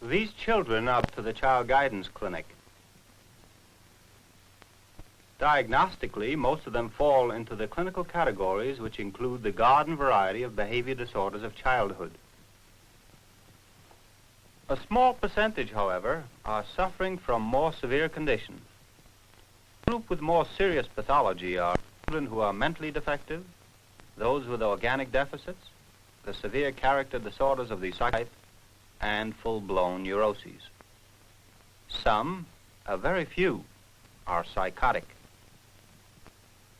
These children are to the child guidance clinic. Diagnostically, most of them fall into the clinical categories which include the garden variety of behavior disorders of childhood. A small percentage, however, are suffering from more severe conditions. The group with more serious pathology are children who are mentally defective, those with organic deficits, the severe character disorders of the psychiatric, and full-blown neuroses. Some, a very few, are psychotic.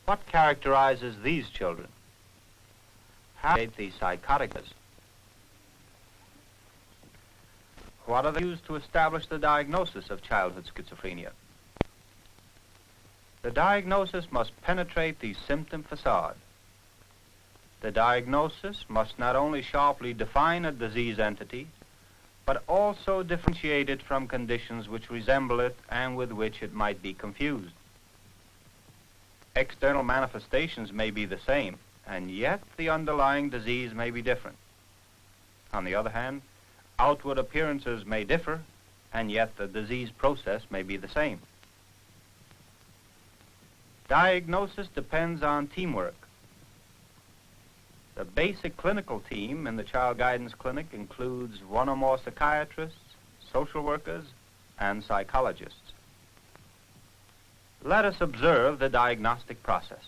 What characterizes these children? How are the psychotics? What are they used to establish the diagnosis of childhood schizophrenia? The diagnosis must penetrate the symptom facade. The diagnosis must not only sharply define a disease entity, but also differentiate it from conditions which resemble it and with which it might be confused. External manifestations may be the same, and yet the underlying disease may be different. On the other hand, outward appearances may differ, and yet the disease process may be the same. Diagnosis depends on teamwork. The basic clinical team in the child guidance clinic includes one or more psychiatrists, social workers, and psychologists. Let us observe the diagnostic process.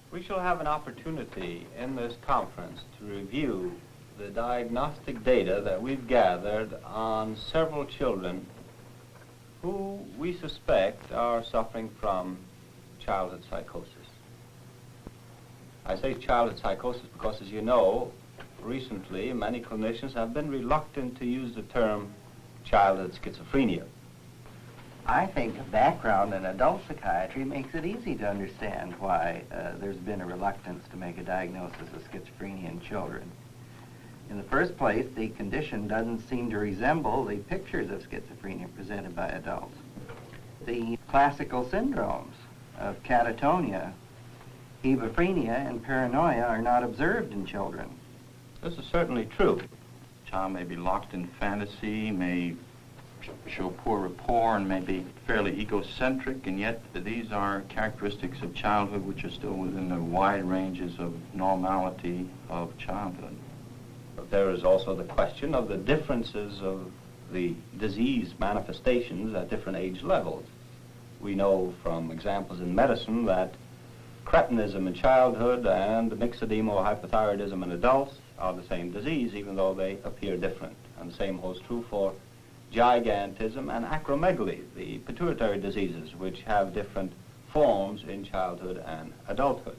We shall have an opportunity in this conference to review the diagnostic data that we've gathered on several children who we suspect are suffering from childhood psychosis. I say childhood psychosis because, as you know, recently many clinicians have been reluctant to use the term childhood schizophrenia. I think background in adult psychiatry makes it easy to understand why there's been a reluctance to make a diagnosis of schizophrenia in children. In the first place, the condition doesn't seem to resemble the pictures of schizophrenia presented by adults. The classical syndromes of catatonia, hebephrenia, and paranoia are not observed in children. This is certainly true. Child may be locked in fantasy, may show poor rapport, and may be fairly egocentric, and yet these are characteristics of childhood which are still within the wide ranges of normality of childhood. But there is also the question of the differences of the disease manifestations at different age levels. We know from examples in medicine that cretinism in childhood and myxedema or hypothyroidism in adults are the same disease, even though they appear different. And the same holds true for gigantism and acromegaly, the pituitary diseases, which have different forms in childhood and adulthood.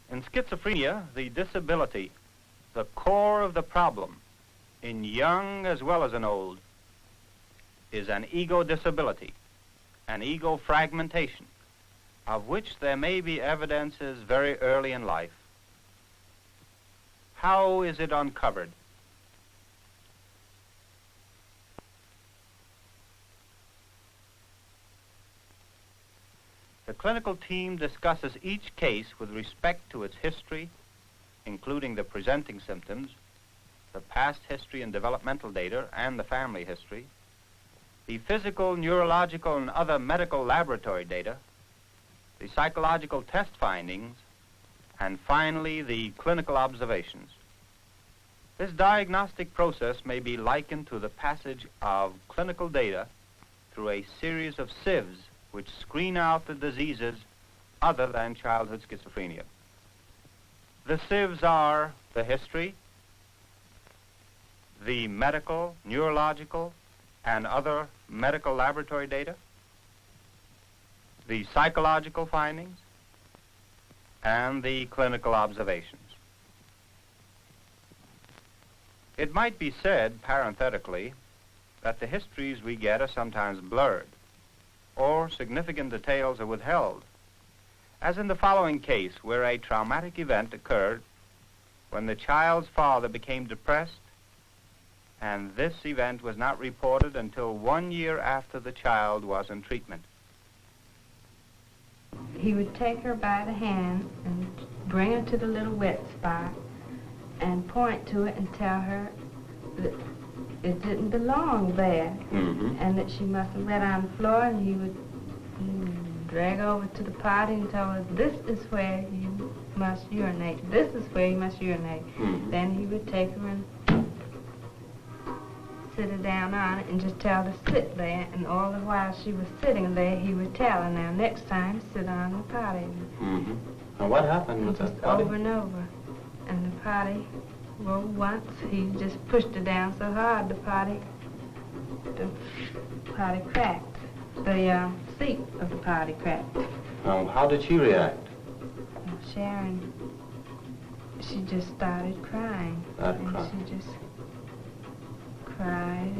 In schizophrenia, the disability, the core of the problem, in young as well as in old, is an ego disability, an ego fragmentation, of which there may be evidences very early in life. How is it uncovered? The clinical team discusses each case with respect to its history, including the presenting symptoms, the past history and developmental data, and the family history, the physical, neurological, and other medical laboratory data, the psychological test findings, and finally, the clinical observations. This diagnostic process may be likened to the passage of clinical data through a series of sieves which screen out the diseases other than childhood schizophrenia. The sieves are the history, the medical, neurological, and other medical laboratory data, the psychological findings, and the clinical observations. It might be said, parenthetically, that the histories we get are sometimes blurred, or significant details are withheld, as in the following case where a traumatic event occurred when the child's father became depressed, and this event was not reported until 1 year after the child was in treatment. He would take her by the hand and bring her to the little wet spot and point to it and tell her that it didn't belong there, and that she mustn't let on the floor, and he would drag her over to the potty and tell her, this is where you must urinate, this is where you must urinate. Then he would take her and sit her down on it and just tell her to sit there, and all the while she was sitting there, he would tell her, now next time sit on the potty. And what happened with just that potty? over and over. And the potty, well, once he just pushed her down so hard, the potty cracked. The seat of the potty cracked. How did she react? Sharon, she just started crying. She just cried.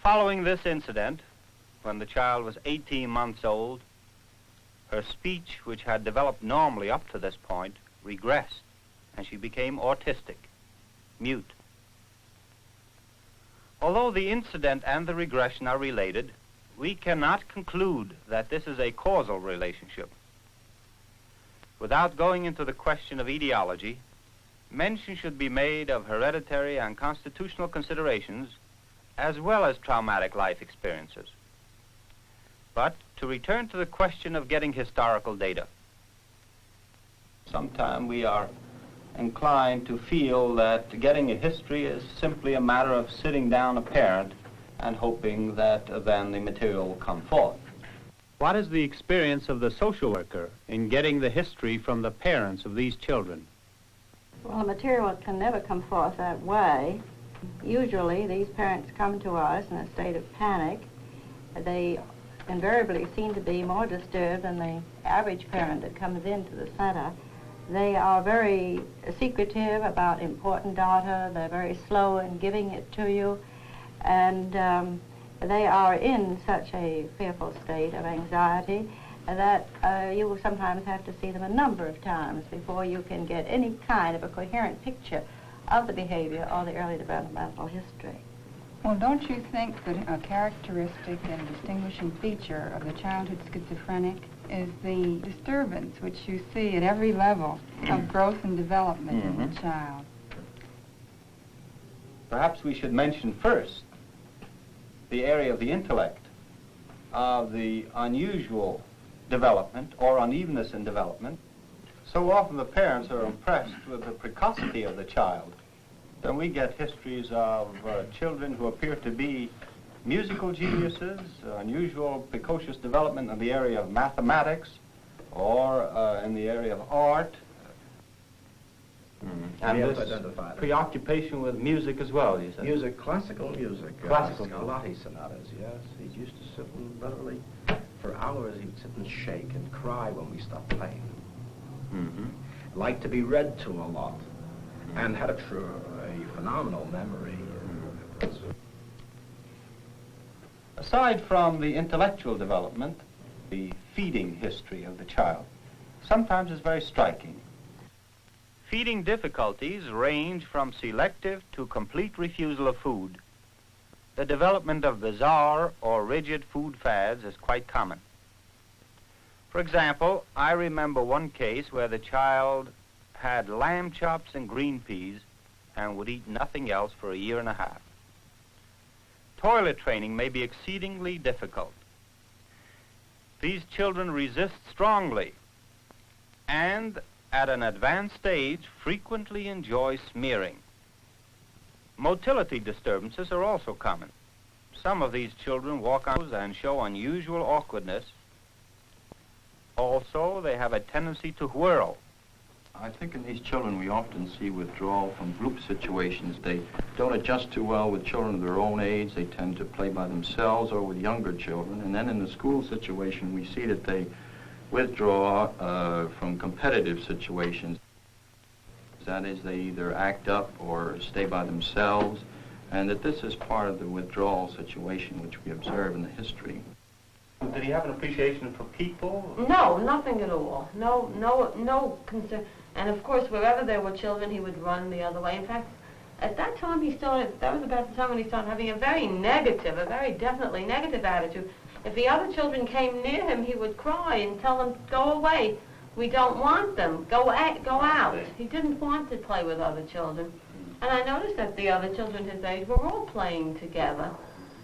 Following this incident, when the child was 18 months old, her speech, which had developed normally up to this point, regressed, and she became autistic, mute. Although the incident and the regression are related, we cannot conclude that this is a causal relationship. Without going into the question of etiology, mention should be made of hereditary and constitutional considerations as well as traumatic life experiences. But to return to the question of getting historical data, sometimes we are inclined to feel that getting a history is simply a matter of sitting down a parent and hoping that then the material will come forth. What is the experience of the social worker in getting the history from the parents of these children? Well, the material can never come forth that way. Usually, these parents come to us in a state of panic. They invariably seem to be more disturbed than the average parent that comes into the center. They are very secretive about important data. They're very slow in giving it to you. And they are in such a fearful state of anxiety that you will sometimes have to see them a number of times before you can get any kind of a coherent picture of the behavior or the early developmental history. Well, don't you think that a characteristic and distinguishing feature of the childhood schizophrenic is the disturbance which you see at every level of growth and development in the child? Perhaps we should mention first the area of the intellect, of the unusual development or unevenness in development. So often the parents are impressed with the precocity of the child. Then we get histories of children who appear to be musical geniuses, unusual precocious development in the area of mathematics or in the area of art. And this preoccupation with music as well, you said? Music, classical music. Classical Scarlatti sonatas, yes. He used to sit and literally, for hours, he'd sit and shake and cry when we stopped playing. Liked to be read to a lot, and had a phenomenal memory. Aside from the intellectual development, the feeding history of the child sometimes is very striking. Feeding difficulties range from selective to complete refusal of food. The development of bizarre or rigid food fads is quite common. For example, I remember one case where the child had lamb chops and green peas and would eat nothing else for a year and a half. Toilet training may be exceedingly difficult. These children resist strongly and at an advanced stage frequently enjoy smearing. Motility disturbances are also common. Some of these children walk on and show unusual awkwardness. Also, they have a tendency to whirl. I think in these children we often see withdrawal from group situations. They don't adjust too well with children of their own age. They tend to play by themselves or with younger children. And then in the school situation, we see that they withdraw from competitive situations. That is, they either act up or stay by themselves, and that this is part of the withdrawal situation which we observe in the history. Did he have an appreciation for people? No, nothing at all. No concern. And of course, wherever there were children, he would run the other way. In fact, at that time that was about the time when he started having a very definitely negative attitude. If the other children came near him, he would cry and tell them to go away. we don't want them. Go out. He didn't want to play with other children. And I noticed that the other children his age were all playing together.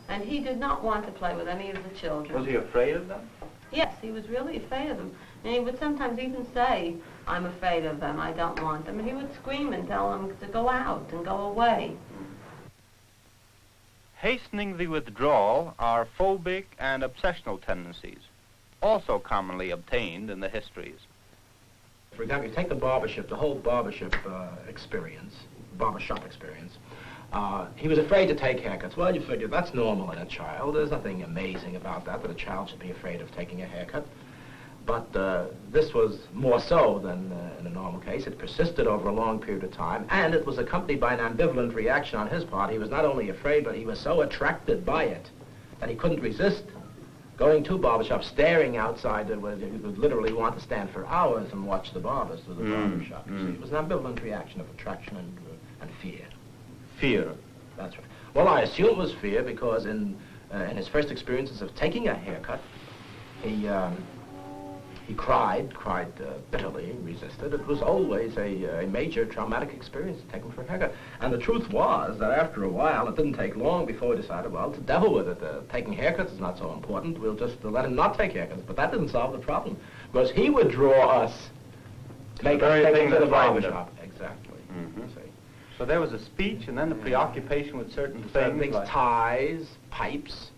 And he did not want to play with any of the children. Was he afraid of them? Yes, he was really afraid of them. And he would sometimes even say, I'm afraid of them, I don't want them. And he would scream and tell them to go out and go away. Hastening the withdrawal are phobic and obsessional tendencies, also commonly obtained in the histories. For example, you take the barbershop, the whole barbershop experience, barbershop experience. He was afraid to take haircuts. Well, you figure that's normal in a child. There's nothing amazing about that a child should be afraid of taking a haircut. But this was more so than in a normal case. It persisted over a long period of time, and it was accompanied by an ambivalent reaction on his part. He was not only afraid, but he was so attracted by it that he couldn't resist going to barbershops, staring outside. He would literally want to stand for hours and watch the barbers through the barbershop. You see, it was an ambivalent reaction of attraction and fear. Fear. That's right. Well, I assume it was fear because in his first experiences of taking a haircut, he cried bitterly, resisted. It was always a major traumatic experience to take him for a haircut. And the truth was that after a while, it didn't take long before he decided, well, to devil with it. Taking haircuts is not so important. We'll just let him not take haircuts. But that didn't solve the problem, because he would draw us to make us take him to the barbershop. Exactly. See. So there was a speech, and then the preoccupation with certain things like ties, pipes.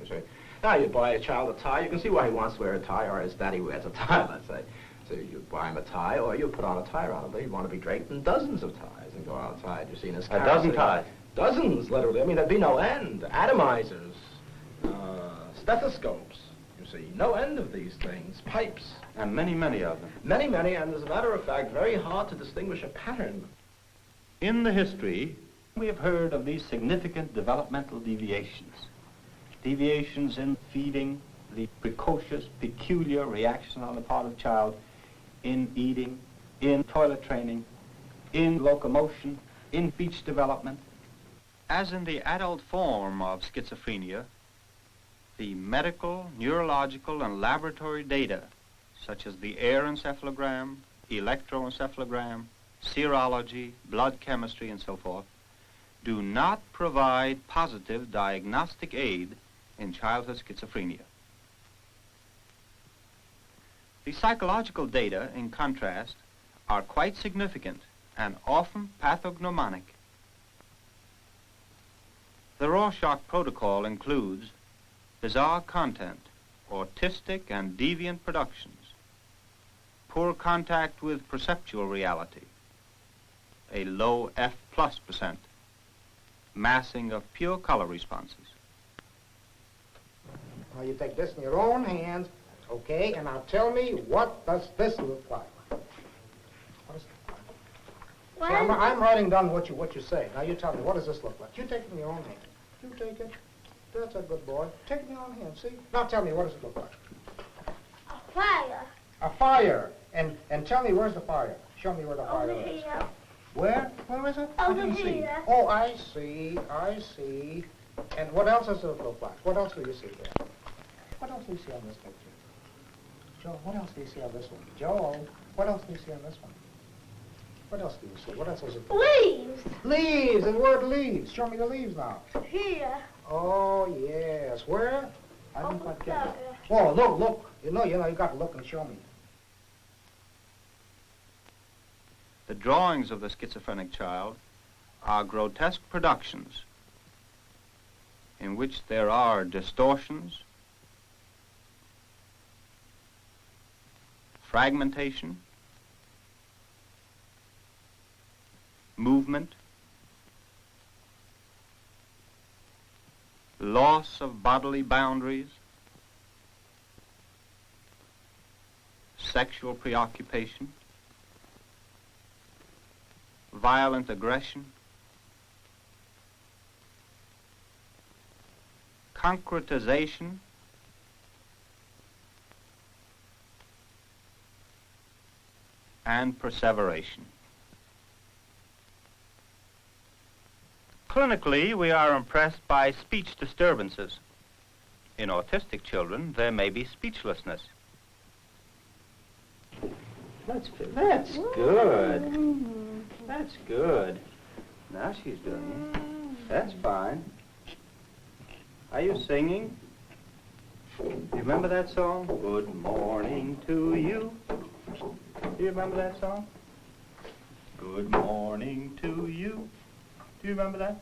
You see. Now, you buy a child a tie, you can see why he wants to wear a tie, or his daddy wears a tie, let's say. So you buy him a tie, or you put on a tie around him. He'd want to be draped in dozens of ties and go outside. You see, in his a dozen ties? Dozens, literally. I mean, there'd be no end. Atomizers, stethoscopes, you see. No end of these things. Pipes. And many, many of them. Many, many, and as a matter of fact, very hard to distinguish a pattern. In the history, we have heard of these significant developmental deviations. Deviations in feeding, the precocious, peculiar reaction on the part of the child in eating, in toilet training, in locomotion, in speech development. As in the adult form of schizophrenia, the medical, neurological, and laboratory data, such as the air encephalogram, electroencephalogram, serology, blood chemistry, and so forth, do not provide positive diagnostic aid in childhood schizophrenia. The psychological data, in contrast, are quite significant and often pathognomonic. The Rorschach protocol includes bizarre content, autistic and deviant productions, poor contact with perceptual reality, a low F+%, massing of pure color responses. Now you take this in your own hands, okay, and now tell me, what does this look like? What is it? See, I'm writing down what you say. Now you tell me, what does this look like? You take it in your own hand. You take it. That's a good boy. Take it in your own hand, see? Now tell me, what does it look like? A fire. A fire. And tell me, where's the fire? Show me where the fire is. Here. Where? Where is it? Over I didn't see. here. Oh, I see. And what else does it look like? What else do you see there? What else do you see on this picture? Joe, what else do you see on this one? Joe, what else do you see on this one? What else do you see? What else is it? Leaves. Leaves, the word leaves. Show me the leaves now. Here. Oh, yes. Where? I didn't quite get it. there. Oh, look. You know, you got to look and show me. The drawings of the schizophrenic child are grotesque productions in which there are distortions, fragmentation, movement, loss of bodily boundaries, sexual preoccupation, violent aggression, concretization, and perseveration. Clinically, we are impressed by speech disturbances. In autistic children, there may be speechlessness. That's good. That's good. Now she's doing it. That's fine. Are you singing? You remember that song? Good morning to you. Do you remember that song? Good morning to you. Do you remember that?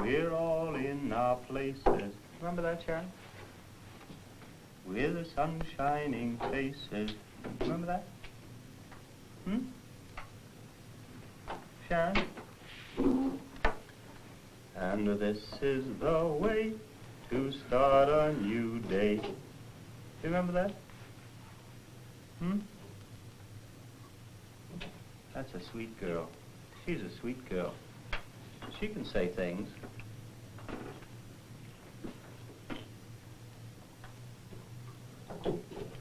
We're all in our places. Remember that, Sharon? With the sun shining faces. Remember that? Sharon? And this is the way to start a new day. Do you remember that? That's a sweet girl. She's a sweet girl. She can say things.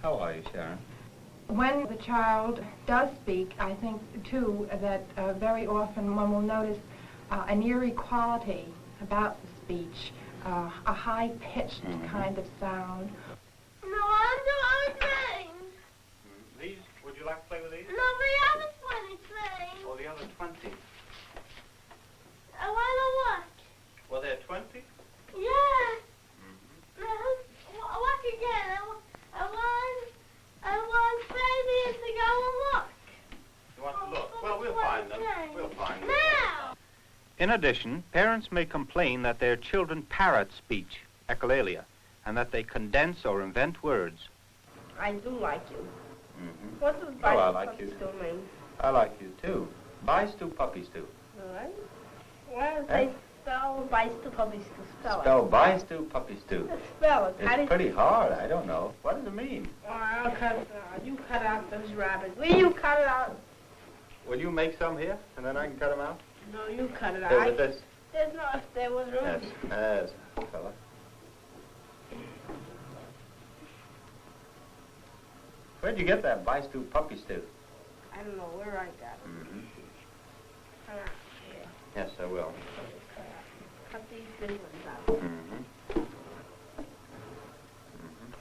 How are you, Sharon? When the child does speak, I think, too, that very often one will notice an eerie quality about the speech, a high-pitched kind of sound. No, I'm doing things. These, would you like to play with these? No, the other 20 things. Or the other 20? I want to watch. Well, there are 20? Yeah. Watch again. I want Fabian to go and look. You want to look? Well, we'll find them. We'll find them. Now. In addition, parents may complain that their children parrot speech, echolalia, and that they condense or invent words. I do like you. What does I like you. mean? I like you, too. Buy stew, puppy stew. All right. Well, they spell buy stew, puppy stew. Spell buy stew, puppy stew. Spell it. It's pretty hard. I don't know. What does it mean? I'll cut it out. You cut out those rabbits. Will you cut it out? Will you make some here, and then I can cut them out? No, you cut it out. Here with this? There's no, if there was room. Yes, fella. Where'd you get that buy stew, puppy stew? I don't know where I got it. Yes, I will. Cut these big ones out.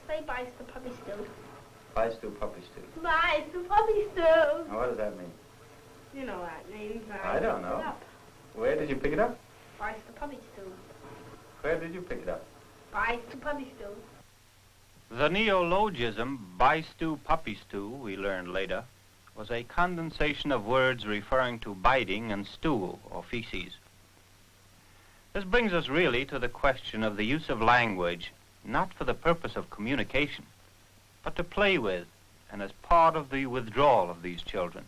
Say buy stew, puppy stew. Buy stew, puppy stew. Buy stew, puppy stew. Now, what does that mean? You know what it means. I don't know. Where did you pick it up? Buy stew, puppy stew. Where did you pick it up? Buy stew, puppy stew. The neologism, buy stew, puppy stew, we learned later, was a condensation of words referring to biting and stool, or feces. This brings us really to the question of the use of language, not for the purpose of communication, but to play with, and as part of the withdrawal of these children.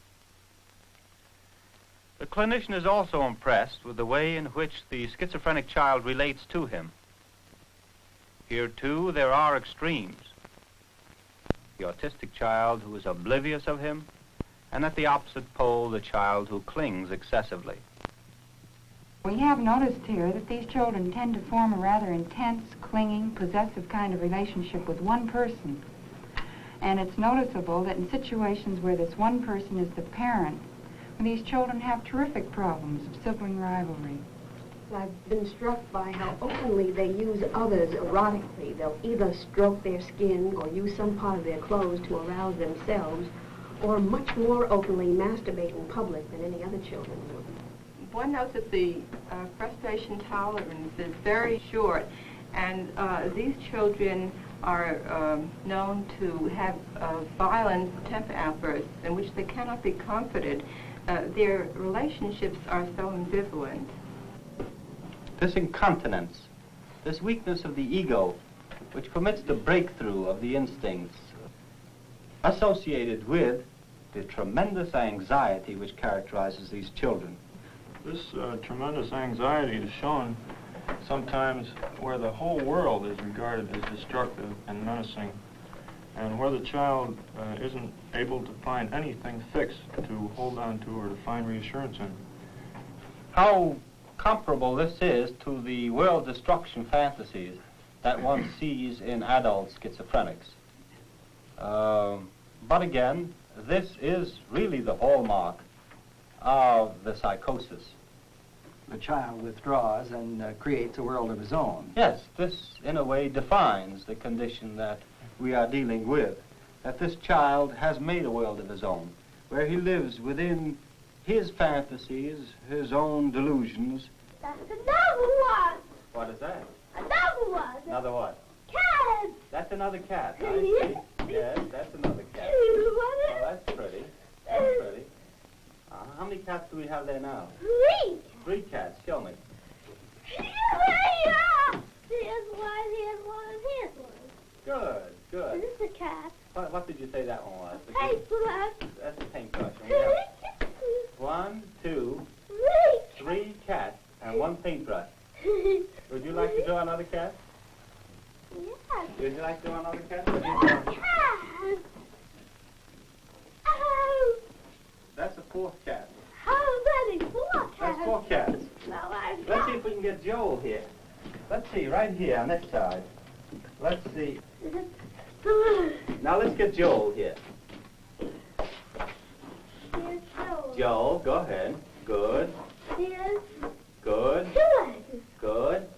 The clinician is also impressed with the way in which the schizophrenic child relates to him. Here, too, there are extremes. The autistic child who is oblivious of him, and at the opposite pole, the child who clings excessively. We have noticed here that these children tend to form a rather intense, clinging, possessive kind of relationship with one person. And it's noticeable that in situations where this one person is the parent, these children have terrific problems of sibling rivalry. I've been struck by how openly they use others erotically. They'll either stroke their skin or use some part of their clothes to arouse themselves, or much more openly masturbate in public than any other children would. One notes that the frustration tolerance is very short, and these children are known to have violent temper outbursts in which they cannot be comforted. Their relationships are so ambivalent. This incontinence, this weakness of the ego, which permits the breakthrough of the instincts, associated with the tremendous anxiety which characterizes these children. This tremendous anxiety is shown sometimes where the whole world is regarded as destructive and menacing, and where the child isn't able to find anything fixed to hold on to or to find reassurance in. How comparable this is to the world destruction fantasies that one sees in adult schizophrenics. But again, this is really the hallmark of the psychosis. The child withdraws and creates a world of his own. Yes, this in a way defines the condition that we are dealing with. that this child has made a world of his own, where he lives within his fantasies, his own delusions. That's another one. What is that? Another one. Another what? Cat. That's another cat. I see. Yes, that's another cat. Oh, that's pretty. That's pretty. How many cats do we have there now? 3. 3 cats. Show me. Here they are. Here's one, here's one, and here's one. Good, good. This is a cat. What did you say that one was? Paintbrush. That's a paintbrush. And we have 1, 2, 3 cats and 1 paintbrush. Would you like to draw another cat? Yes. Would you like to draw another cat? Cat. Oh. That's a 4th cat. How many? 4 cats. That's 4 cats. No, I've Let's got. see if we can get Joel here. Let's see, right here on this side. Let's see. Now let's get Joel here. Here's Joel. Joel, go ahead. Good. Here's Good. 2 legs. Good.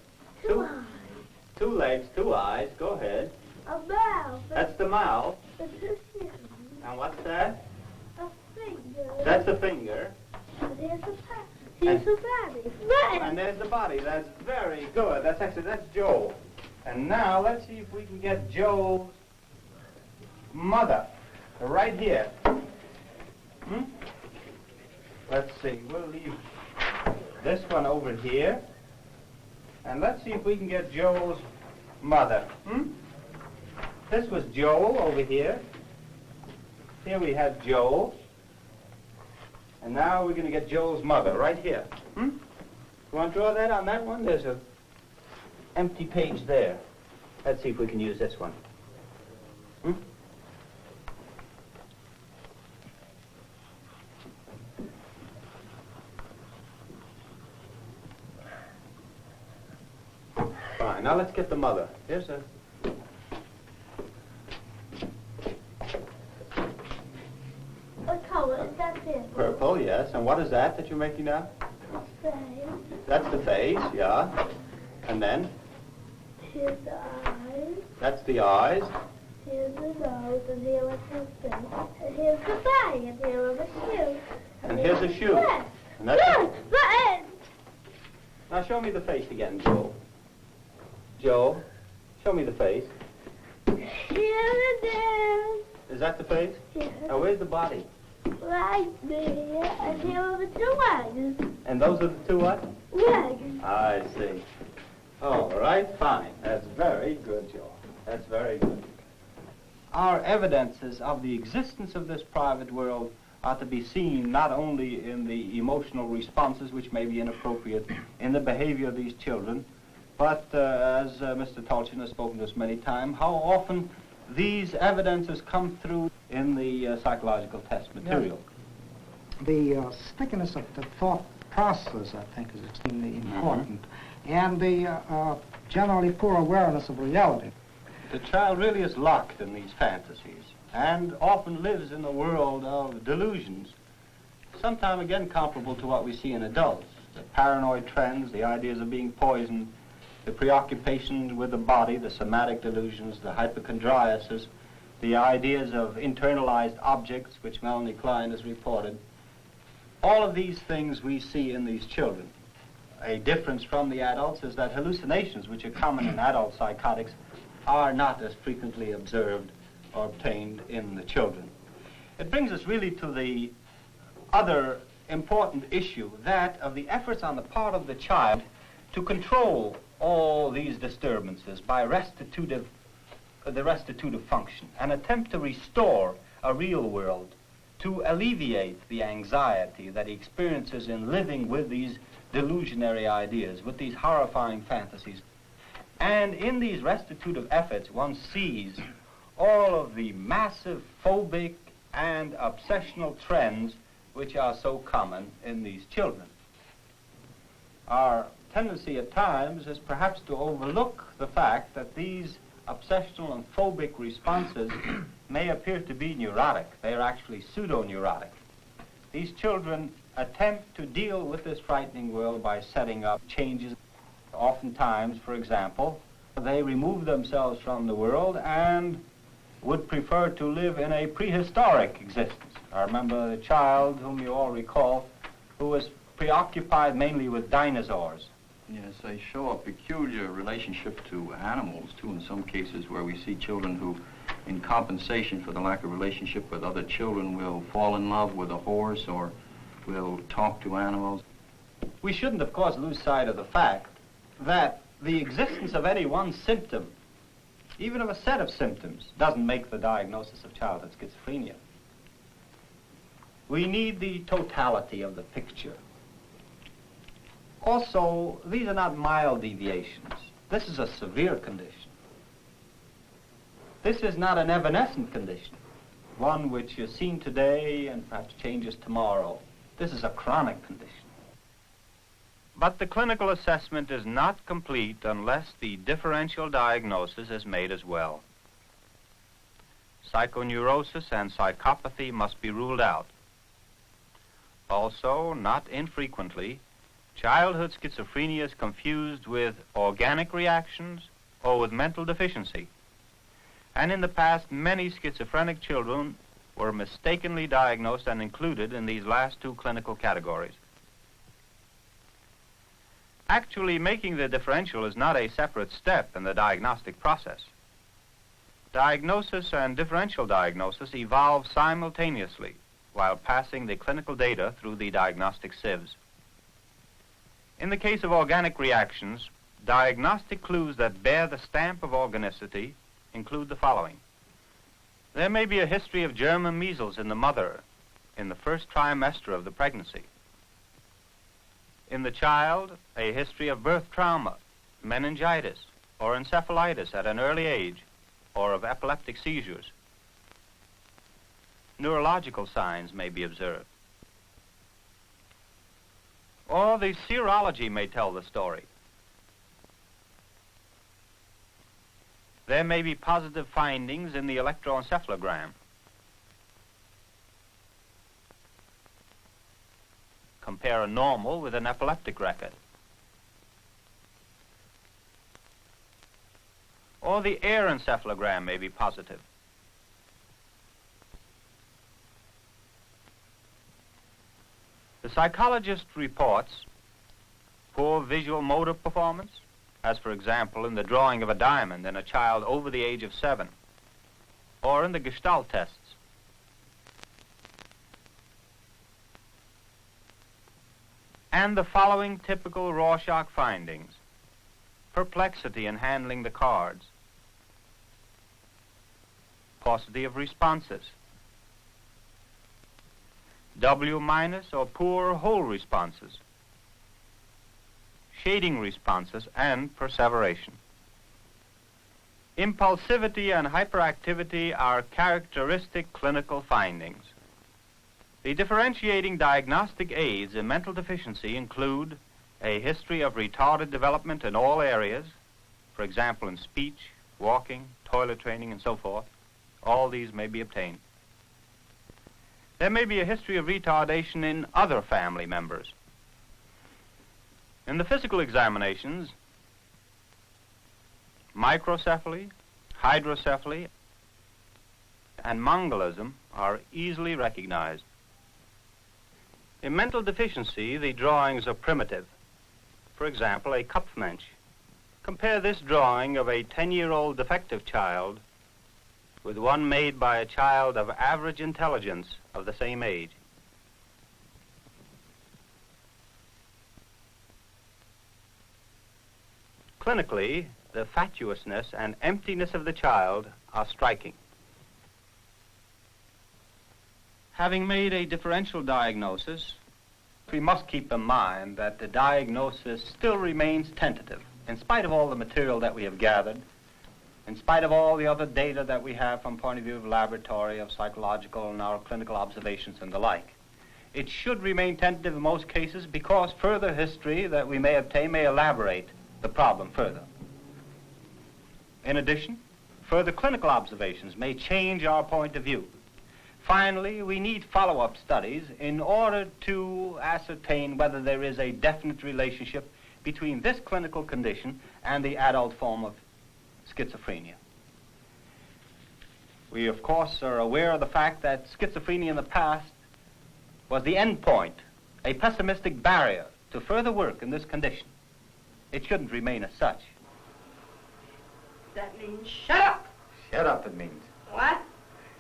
2 eyes. 2 legs, 2 eyes. Go ahead. A mouth. That's the mouth. A chin. And what's that? A finger. That's the finger. And here's the back. Here's the body. Right. And there's the body. That's very good. That's Joel. And now let's see if we can get Joel's mother right here. Let's see. We'll leave this one over here. And let's see if we can get Joel's mother. This was Joel over here. Here we have Joel. And now we're going to get Joel's mother right here. You want to draw that on that one? There's an empty page there. Let's see if we can use this one. Fine. Now let's get the mother. Here's a... What color is that this? Purple, yes. And what is that you're making now? Face. That's the face, yeah. And then? Here's the eyes. That's the eyes. Here's the nose, and here is his face. And here's the body, and here are the shoes. And here's the shoe. Yes. And that's Yes, the end. Now show me the face again, Joel. Joel, show me the face. Here it is. Is that the face? Yes. Now where's the body? Right there, and here are the 2 legs. And those are the 2 what? Legs. I see. All right, fine. That's very good, Joel. That's very good. Our evidences of the existence of this private world are to be seen not only in the emotional responses, which may be inappropriate in the behavior of these children, but as Mr. Tolchin has spoken to us many times, how often these evidences come through in the psychological test material. Yes. The stickiness of the thought process, I think, is extremely important, and the generally poor awareness of reality. The child really is locked in these fantasies and often lives in a world of delusions, sometimes again comparable to what we see in adults. The paranoid trends, the ideas of being poisoned, the preoccupations with the body, the somatic delusions, the hypochondriasis, the ideas of internalized objects, which Melanie Klein has reported. All of these things we see in these children. A difference from the adults is that hallucinations, which are common in adult psychotics, are not as frequently observed or obtained in the children. It brings us really to the other important issue, that of the efforts on the part of the child to control all these disturbances by the restitutive function, an attempt to restore a real world, to alleviate the anxiety that he experiences in living with these delusionary ideas, with these horrifying fantasies. And in these restitutive efforts, one sees all of the massive phobic and obsessional trends which are so common in these children. Our tendency at times is perhaps to overlook the fact that these obsessional and phobic responses may appear to be neurotic. They are actually pseudo-neurotic. These children attempt to deal with this frightening world by setting up changes. Oftentimes, for example, they remove themselves from the world and would prefer to live in a prehistoric existence. I remember a child whom you all recall who was preoccupied mainly with dinosaurs. Yes, they show a peculiar relationship to animals, too, in some cases where we see children who, in compensation for the lack of relationship with other children, will fall in love with a horse or will talk to animals. We shouldn't, of course, lose sight of the fact that the existence of any one symptom, even of a set of symptoms, doesn't make the diagnosis of childhood schizophrenia. We need the totality of the picture. Also, these are not mild deviations. This is a severe condition. This is not an evanescent condition, one which is seen today and perhaps changes tomorrow. This is a chronic condition. But the clinical assessment is not complete unless the differential diagnosis is made as well. Psychoneurosis and psychopathy must be ruled out. Also, not infrequently, childhood schizophrenia is confused with organic reactions or with mental deficiency. And in the past, many schizophrenic children were mistakenly diagnosed and included in these last two clinical categories. Actually, making the differential is not a separate step in the diagnostic process. Diagnosis and differential diagnosis evolve simultaneously while passing the clinical data through the diagnostic sieves. In the case of organic reactions, diagnostic clues that bear the stamp of organicity include the following. There may be a history of germ and measles in the mother in the first trimester of the pregnancy. In the child, a history of birth trauma, meningitis, or encephalitis at an early age, or of epileptic seizures. Neurological signs may be observed. Or the serology may tell the story. There may be positive findings in the electroencephalogram. Compare a normal with an epileptic record. Or the air encephalogram may be positive. The psychologist reports poor visual motor performance, as for example in the drawing of a diamond in a child over the age of 7, or in the Gestalt tests. And the following typical Rorschach findings: perplexity in handling the cards, paucity of responses, W- or poor whole responses, shading responses, and perseveration. Impulsivity and hyperactivity are characteristic clinical findings. The differentiating diagnostic aids in mental deficiency include a history of retarded development in all areas, for example in speech, walking, toilet training, and so forth. All these may be obtained. There may be a history of retardation in other family members. In the physical examinations, microcephaly, hydrocephaly, and Mongolism are easily recognized. In mental deficiency, the drawings are primitive. For example, a Kopfmensch. Compare this drawing of a 10-year-old defective child with one made by a child of average intelligence of the same age. Clinically, the fatuousness and emptiness of the child are striking. Having made a differential diagnosis, we must keep in mind that the diagnosis still remains tentative, in spite of all the material that we have gathered, in spite of all the other data that we have from point of view of laboratory, of psychological and our clinical observations and the like. It should remain tentative in most cases because further history that we may obtain may elaborate the problem further. In addition, further clinical observations may change our point of view. Finally, we need follow-up studies in order to ascertain whether there is a definite relationship between this clinical condition and the adult form of schizophrenia. We, of course, are aware of the fact that schizophrenia in the past was the end point, a pessimistic barrier to further work in this condition. It shouldn't remain as such. That means shut up. Shut up, it means. What?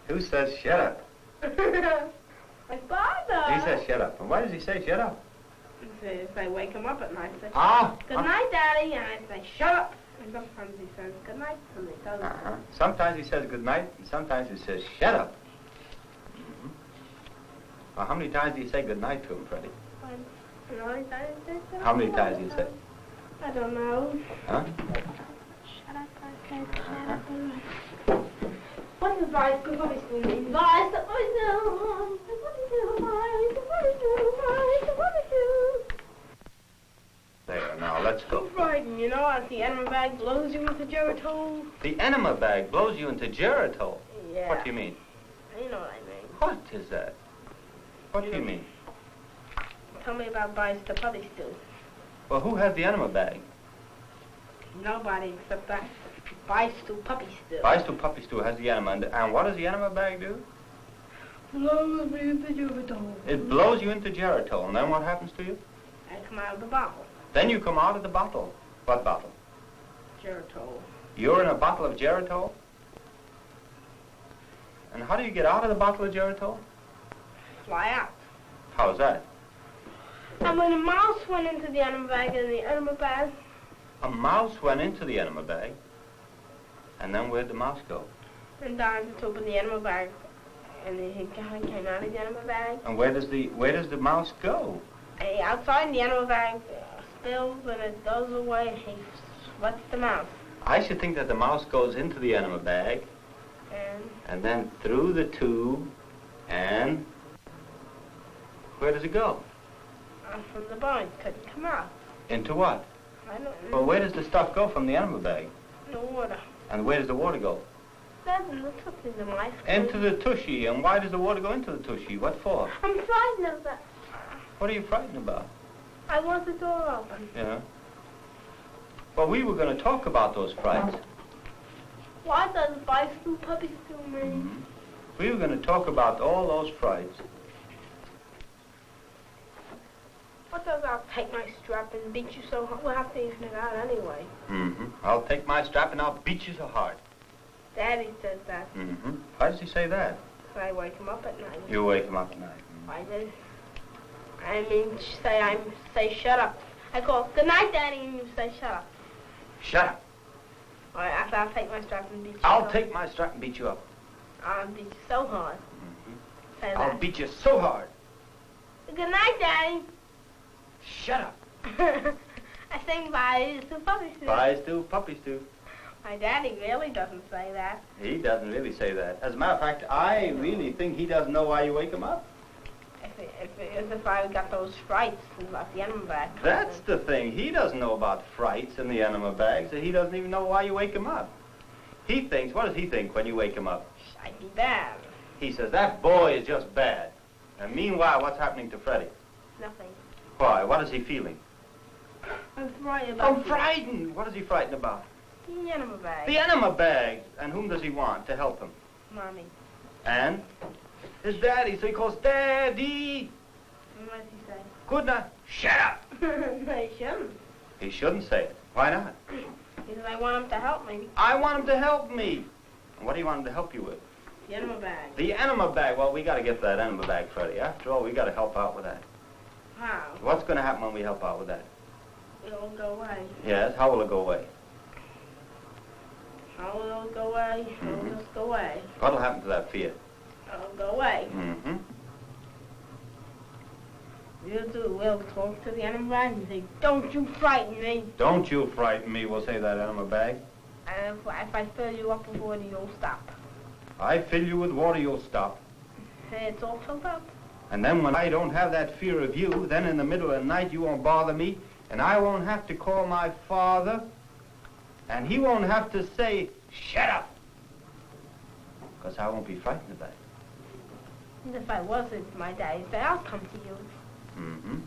Who says shut up? My father. He says shut up. And why does he say shut up? If I wake him up at night, I say, Ah. good night, Daddy, and I say, shut up. And sometimes he says good night, and he doesn't. Sometimes he says good night, and sometimes he says shut up. Mm-hmm. Well, how many times do you say good night to him, Freddie? How many times do you say? I don't know. Huh? Shut up, I said, shut up. What does vice mean? Vice, There, now, let's go. Frightening, you know, as the enema bag blows you into geritol. The enema bag blows you into geritol? Yeah. What do you mean? You know what I mean. What is that? What do you mean? Tell me about vice the puppies do. Well, who has the enema bag? Nobody except that vice to puppies do. Vice to puppies do has the enema. And what does the enema bag do? Blows me into geritol. It blows you into geritol. And then what happens to you? I come out of the bottle. Then you come out of the bottle. What bottle? Geritol. You're in a bottle of geritol? And how do you get out of the bottle of geritol? Fly out. How's that? And when a mouse went into the enema bag and the enema bag... A mouse went into the enema bag. And then where'd the mouse go? And Don just opened the enema bag. And then he came out of the enema bag. And where does the mouse go? Outside in the enema bag spills and it goes away and he sweats the mouse. I should think that the mouse goes into the enema bag. And then through the tube and... Where does it go? From the bone. Couldn't come out. Into what? I don't know. Well, where does the stuff go from the enema bag? The water. And where does the water go? That's in the tushy, the mice. Into the tushy. And why does the water go into the tushy? What for? I'm frightened of that. What are you frightened about? I want the door open. Yeah. Well, we were going to talk about those frights. What does bicycle puppies do mean? We were going to talk about all those frights. What does I'll take my strap and beat you so hard? We'll have to even it out anyway. Mm-hmm. I'll take my strap and I'll beat you so hard. Daddy says that. Mm-hmm. Why does he say that? So I wake him up at night. You wake him up at night. I did. I mean, say shut up. I call, good night, Daddy, and you say shut up. Shut up. All right, after I'll take my strap and beat you I'll take my strap and beat you up. I'll beat you so hard. Say I'll that. beat you so hard. Good night, Daddy. Shut up. I sing Bye to Puppies do. Pies do, puppies do. My daddy really doesn't say that. He doesn't really say that. As a matter of fact, I really think he doesn't know why you wake him up. If I got those frights about the enema bag. That's the thing. He doesn't know about frights in the enema bag, so he doesn't even know why you wake him up. He thinks, what does he think when you wake him up? I'd be bad. He says, that boy is just bad. And meanwhile, what's happening to Freddie? Nothing. Why? What is he feeling? I'm frightened about Oh, frightened! What is he frightened about? the enema bag. The enema bag! And whom does he want to help him? Mommy. And? His daddy, so he calls Daddy! What does he say? Good night. Shut up! I shouldn't. He shouldn't say it. Why not? Because I want him to help me. I want him to help me. And what do you want him to help you with? The enema bag. The enema bag. Well, we got to get to that enema bag, Freddie. After all, we got to help out with that. How? What's going to happen when we help out with that? It'll go away. Yes, how will it go away? How will it go away? It'll just go away. What'll happen to that fear? It'll go away. Mm-hmm. We'll talk to the enema bag and say, don't you frighten me. Don't you frighten me, we'll say that enema bag. And if I fill you up with water, you'll stop. I fill you with water, you'll stop. It's all filled up. And then when I don't have that fear of you, then in the middle of the night you won't bother me, and I won't have to call my father, and he won't have to say, shut up, because I won't be frightened of that. And if I wasn't, my daddy said, I'll come to you. Mm-hmm.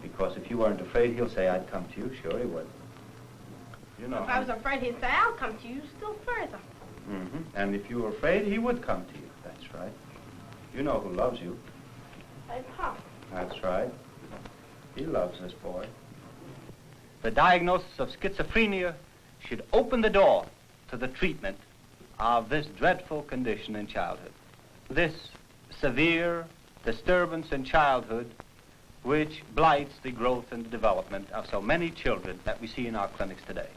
Because if you weren't afraid, he'll say, I'd come to you. Sure he would. You know. If I was afraid, he'd say, I'll come to you still further. And if you were afraid, he would come to you. That's right. You know who loves you. My Pop. That's right. He loves this boy. The diagnosis of schizophrenia should open the door to the treatment of this dreadful condition in childhood. This severe disturbance in childhood which blights the growth and development of so many children that we see in our clinics today.